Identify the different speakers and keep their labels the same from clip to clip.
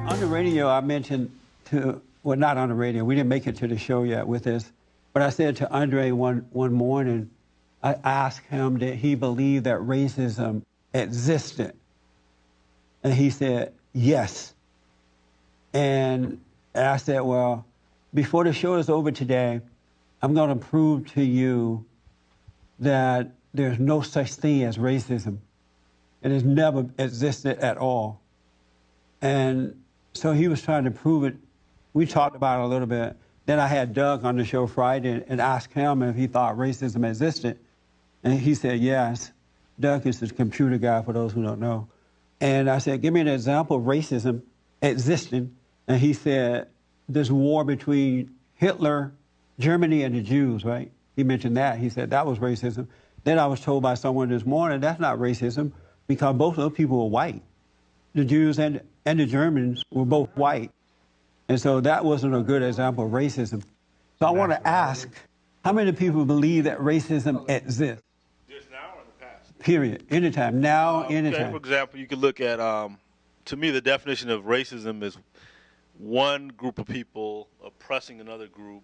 Speaker 1: On the radio, I mentioned to, well, not on the radio, we didn't make it to the show yet with this, but I said to Andre one morning, I asked him that he believed that racism existed. And he said, yes. And I said, well, before the show is over today, I'm going to prove to you that there's no such thing as racism. It has never existed at all. And so he was trying to prove it. We talked about it a little bit. Then I had Doug on the show Friday and asked him if he thought racism existed. And he said yes. Doug is the computer guy, for those who don't know. And I said, give me an example of racism existing. And he said, this war between Hitler, Germany, and the Jews, right? He mentioned that. He said that was racism. Then I was told by someone this morning that's not racism because both of those people were white. The Jews and the Germans were both white. And so that wasn't a good example of racism. So I want to ask, how many people believe that racism exists?
Speaker 2: Just now or in the past?
Speaker 1: Period. Anytime. Now, anytime.
Speaker 2: Okay, for example, you could look at, to me, the definition of racism is one group of people oppressing another group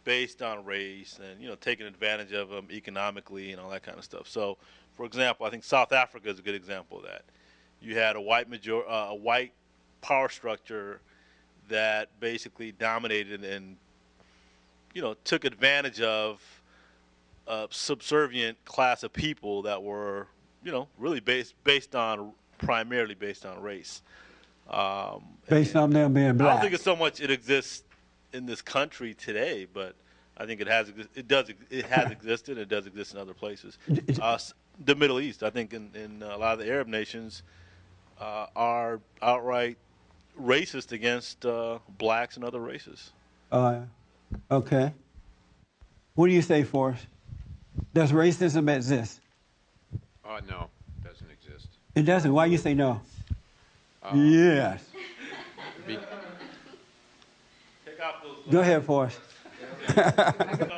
Speaker 2: based on race and, you know, taking advantage of them economically and all that kind of stuff. So, for example, I think South Africa is a good example of that. You had a white power structure that basically dominated and, you know, took advantage of a subservient class of people that were, you know, really primarily based on race.
Speaker 1: Based on them being black.
Speaker 2: I don't think it's so much it exists in this country today, but I think it has existed. It does exist in other places. The Middle East, I think, in a lot of the Arab nations, are outright racist against blacks and other races.
Speaker 1: Okay. What do you say, Forrest? Does racism exist?
Speaker 3: No, it doesn't exist.
Speaker 1: It doesn't? Why you say no? Yes. Go ahead, Forrest.
Speaker 2: Rose-colored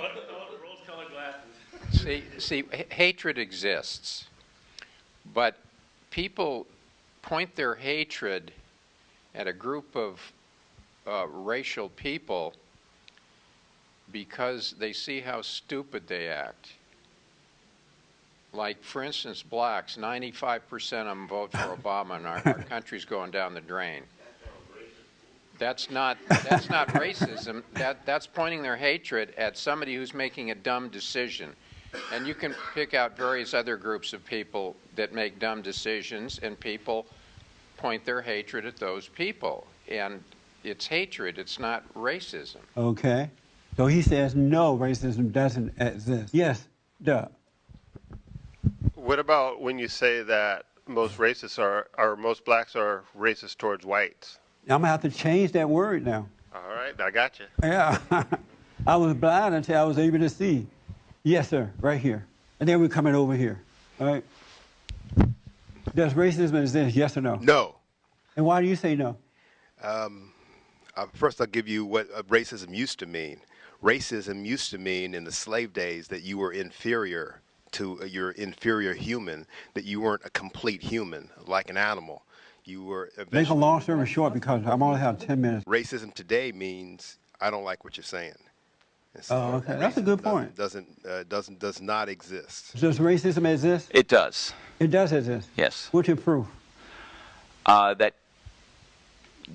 Speaker 2: glasses.
Speaker 3: See, hatred exists, but people point their hatred at a group of racial people because they see how stupid they act. Like, for instance, blacks, 95% of them vote for Obama, and our country's going down the drain. That's not racism. That's pointing their hatred at somebody who's making a dumb decision. And you can pick out various other groups of people that make dumb decisions, and people point their hatred at those people. And it's hatred. It's not racism.
Speaker 1: Okay. So he says no, racism doesn't exist. Yes, Doug.
Speaker 4: What about when you say that most racists or most blacks are racist towards whites?
Speaker 1: I'm going to have to change that word now.
Speaker 4: All right, I got you.
Speaker 1: Yeah. I was blind until I was able to see. Yes, sir, right here. And then we're coming over here. All right. Does racism exist, yes or no?
Speaker 5: No.
Speaker 1: And why do you say no?
Speaker 5: First, I'll give you what racism used to mean. Racism used to mean in the slave days that you were inferior to your inferior human, that you weren't a complete human, like an animal. You were
Speaker 1: make a long story short because I'm only have 10 minutes.
Speaker 5: Racism today means I don't like what you're saying. So
Speaker 1: okay, that's a good point.
Speaker 5: Does not exist.
Speaker 1: Does racism exist?
Speaker 6: It does.
Speaker 1: It does exist.
Speaker 6: Yes.
Speaker 1: What's your proof?
Speaker 6: That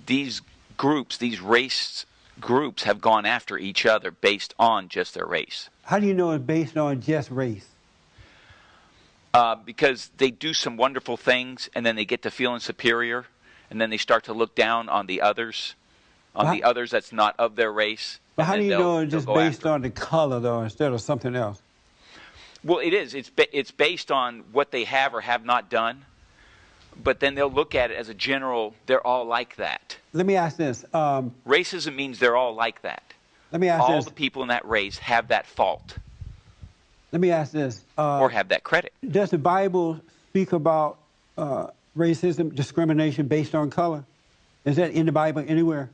Speaker 6: these groups, these race groups, have gone after each other based on just their race.
Speaker 1: How do you know it's based on just race?
Speaker 6: Because they do some wonderful things, and then they get to feeling superior, and then they start to look down on the others, that's not of their race.
Speaker 1: But how do you know it's just based on the color, though, instead of something else?
Speaker 6: Well, it is. It's based on what they have or have not done, but then they'll look at it as a general, they're all like that.
Speaker 1: Let me ask this.
Speaker 6: Racism means they're all like that.
Speaker 1: Let me ask
Speaker 6: all
Speaker 1: this.
Speaker 6: the people in that race have that fault.
Speaker 1: Let me ask this.
Speaker 6: Or have that credit.
Speaker 1: Does the Bible speak about racism, discrimination based on color? Is that in the Bible anywhere?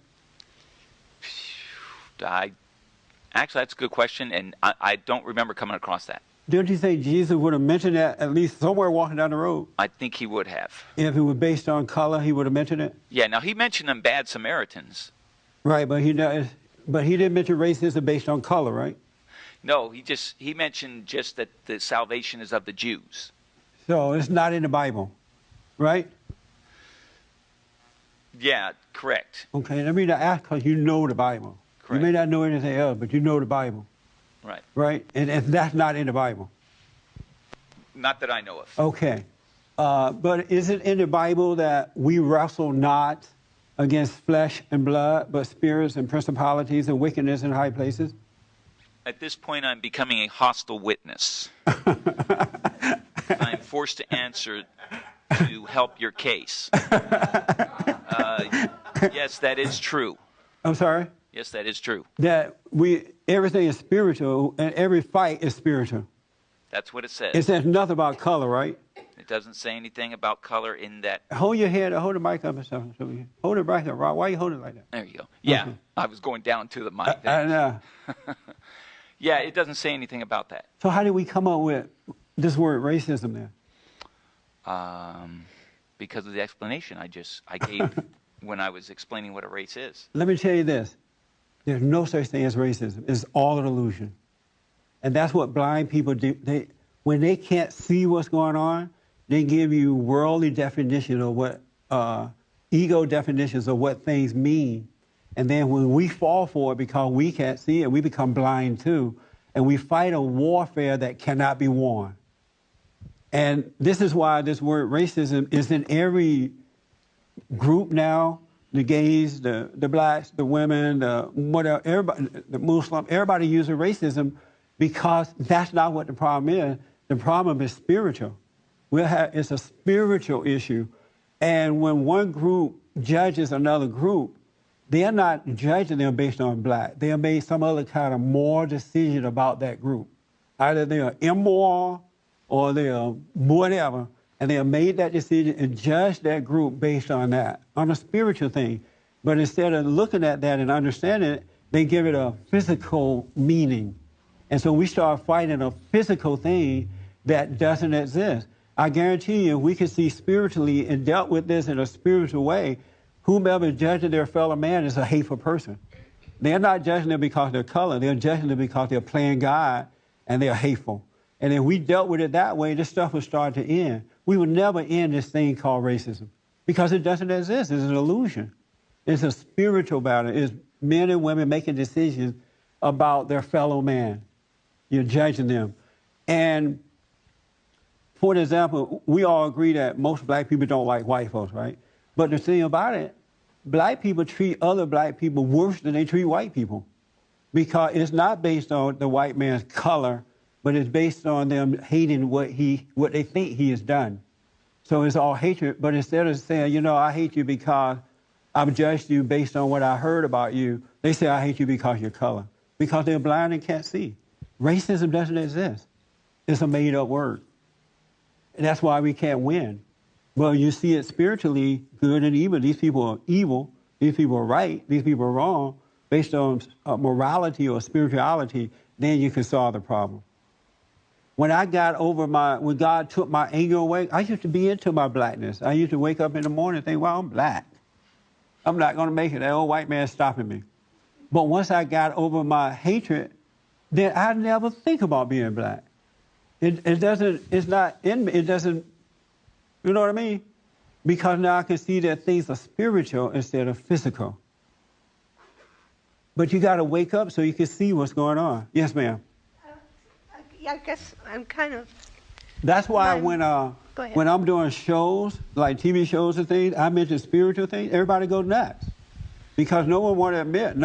Speaker 6: Actually, that's a good question, and I don't remember coming across that.
Speaker 1: Don't you think Jesus would have mentioned that at least somewhere walking down the road?
Speaker 6: I think he would have.
Speaker 1: If it was based on color, he would have mentioned it?
Speaker 6: Yeah, now he mentioned them bad Samaritans.
Speaker 1: Right, but he didn't mention racism based on color, right?
Speaker 6: No, he mentioned just that the salvation is of the Jews.
Speaker 1: So it's not in the Bible, right?
Speaker 6: Yeah, correct.
Speaker 1: Okay, let me not ask because you know the Bible.
Speaker 6: Correct.
Speaker 1: You may not know anything else, but you know the Bible.
Speaker 6: Right.
Speaker 1: Right? And that's not in the Bible.
Speaker 6: Not that I know of.
Speaker 1: Okay. But is it in the Bible that we wrestle not against flesh and blood, but spirits and principalities and wickedness in high places?
Speaker 6: At this point, I'm becoming a hostile witness. I'm forced to answer to help your case. Yes, that is true.
Speaker 1: I'm sorry?
Speaker 6: Yes, that is true.
Speaker 1: That everything is spiritual and every fight is spiritual.
Speaker 6: That's what it says.
Speaker 1: It says nothing about color, right?
Speaker 6: It doesn't say anything about color in that.
Speaker 1: Hold your head, hold the mic up and stuff. Hold it right there, Rob. Why are you holding it like that?
Speaker 6: There you go. Yeah,
Speaker 1: Okay.
Speaker 6: I was going down to the mic.
Speaker 1: I know.
Speaker 6: Yeah, it doesn't say anything about that.
Speaker 1: So how did we come up with this word racism then?
Speaker 6: Because of the explanation I gave when I was explaining what a race is.
Speaker 1: Let me tell you this. There's no such thing as racism. It's all an illusion. And that's what blind people do. When they can't see what's going on, they give you worldly definitions of what, ego definitions of what things mean. And then when we fall for it because we can't see it, we become blind too. And we fight a warfare that cannot be won. And this is why this word racism is in every group now. The gays, the blacks, the women, the whatever, everybody, the Muslim, everybody uses racism because that's not what the problem is. The problem is spiritual. It's a spiritual issue. And when one group judges another group, they're not judging them based on black. They have made some other kind of moral decision about that group. Either they are immoral or they are whatever, and they have made that decision and judged that group based on that, on a spiritual thing. But instead of looking at that and understanding it, they give it a physical meaning. And so we start fighting a physical thing that doesn't exist. I guarantee you, if we could see spiritually and dealt with this in a spiritual way, whomever is judging their fellow man is a hateful person. They're not judging them because of their color. They're judging them because they're playing God and they're hateful. And if we dealt with it that way, this stuff would start to end. We would never end this thing called racism because it doesn't exist. It's an illusion. It's a spiritual battle. It's men and women making decisions about their fellow man. You're judging them. And for example, we all agree that most black people don't like white folks, right? But the thing about it, black people treat other black people worse than they treat white people because it's not based on the white man's color, but it's based on them hating what they think he has done. So it's all hatred. But instead of saying, I hate you because I've judged you based on what I heard about you, they say, I hate you because of your color. Because they're blind and can't see. Racism doesn't exist. It's a made-up word. And that's why we can't win. Well, you see it spiritually, good and evil. These people are evil. These people are right. These people are wrong. Based on morality or spirituality, then you can solve the problem. When I got over when God took my anger away, I used to be into my blackness. I used to wake up in the morning and think, well, I'm black. I'm not going to make it. That old white man stopping me. But once I got over my hatred, then I never think about being black. It's not in me. It doesn't, you know what I mean? Because now I can see that things are spiritual instead of physical. But you got to wake up so you can see what's going on. Yes, ma'am.
Speaker 7: I guess I'm kind of...
Speaker 1: That's why when I'm doing shows, like TV shows and things, I mention spiritual things, everybody goes nuts. Because no one want to admit,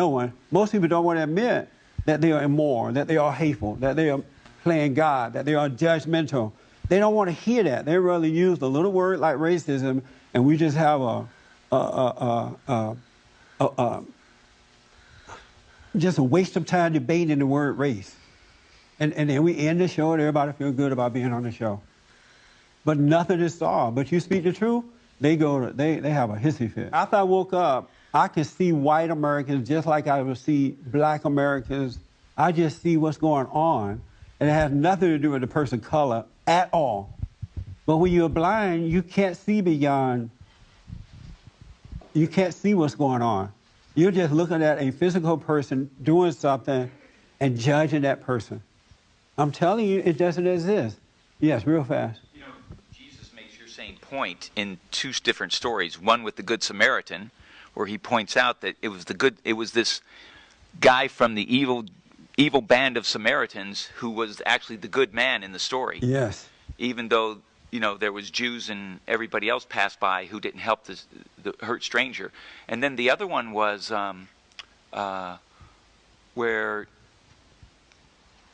Speaker 1: most people don't want to admit that they are immoral, that they are hateful, that they are playing God, that they are judgmental. They don't want to hear that. They rather use a little word like racism, and we just have just a waste of time debating the word race. And then we end the show and everybody feels good about being on the show. But nothing is solved. But you speak the truth, they have a hissy fit. After I woke up, I can see white Americans just like I would see black Americans. I just see what's going on. And it has nothing to do with the person's color at all. But when you're blind, you can't see beyond, you can't see what's going on. You're just looking at a physical person doing something and judging that person. I'm telling you, it doesn't exist. Yes, real fast.
Speaker 6: You know, Jesus makes your same point in two different stories. One with the Good Samaritan, where he points out that it was this guy from the evil band of Samaritans who was actually the good man in the story.
Speaker 1: Yes.
Speaker 6: Even though, you know, there was Jews and everybody else passed by who didn't help the hurt stranger. And then the other one was where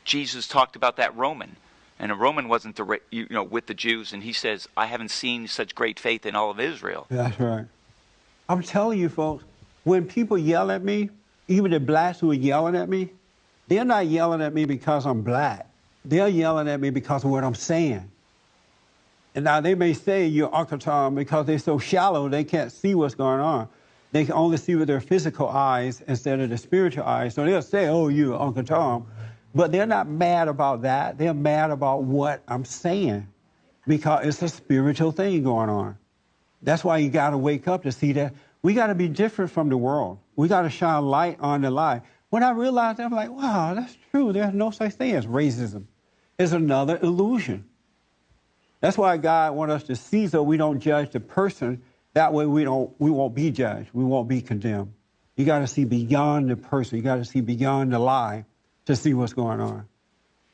Speaker 6: Jesus talked about that Roman. And a Roman wasn't with the Jews, and he says, I haven't seen such great faith in all of Israel.
Speaker 1: That's right. I'm telling you, folks, when people yell at me, even the blacks who are yelling at me, they're not yelling at me because I'm black. They're yelling at me because of what I'm saying. And now they may say you're Uncle Tom because they're so shallow they can't see what's going on. They can only see with their physical eyes instead of the spiritual eyes. So they'll say, oh, you're Uncle Tom. But they're not mad about that. They're mad about what I'm saying because it's a spiritual thing going on. That's why you got to wake up to see that we got to be different from the world. We got to shine light on the lie. When I realized that, I'm like, wow, that's true. There's no such thing as racism. It's another illusion. That's why God wants us to see so we don't judge the person. That way we won't be judged. We won't be condemned. You got to see beyond the person. You got to see beyond the lie to see what's going on.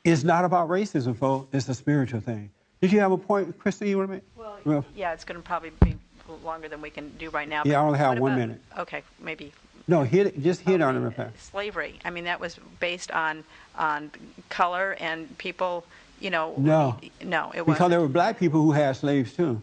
Speaker 1: It's not about racism, folks. It's a spiritual thing. Did you have a point, Christine, you want to make?
Speaker 8: Well, yeah, it's going to probably be longer than we can do right now.
Speaker 1: Yeah, I only have 1 minute.
Speaker 8: Okay, maybe.
Speaker 1: No, just hit on it real fast.
Speaker 8: Slavery. I mean, that was based on color and people, you know.
Speaker 1: No,
Speaker 8: it wasn't.
Speaker 1: Because there were black people who had slaves too.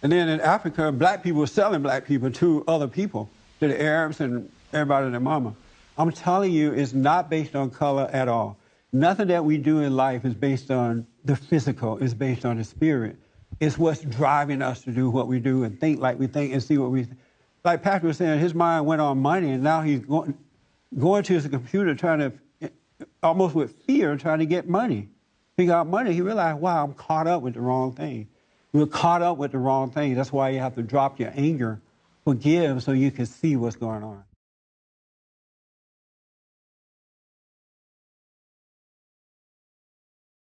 Speaker 1: And then in Africa, black people were selling black people to other people, to the Arabs and everybody and their mama. I'm telling you, it's not based on color at all. Nothing that we do in life is based on the physical. It's based on the spirit. It's what's driving us to do what we do and think like we think and see what we think. Like Patrick was saying, his mind went on money, and now he's going to his computer trying to, almost with fear, trying to get money. He got money. He realized, wow, I'm caught up with the wrong thing. We're caught up with the wrong thing. That's why you have to drop your anger, forgive, so you can see what's going on.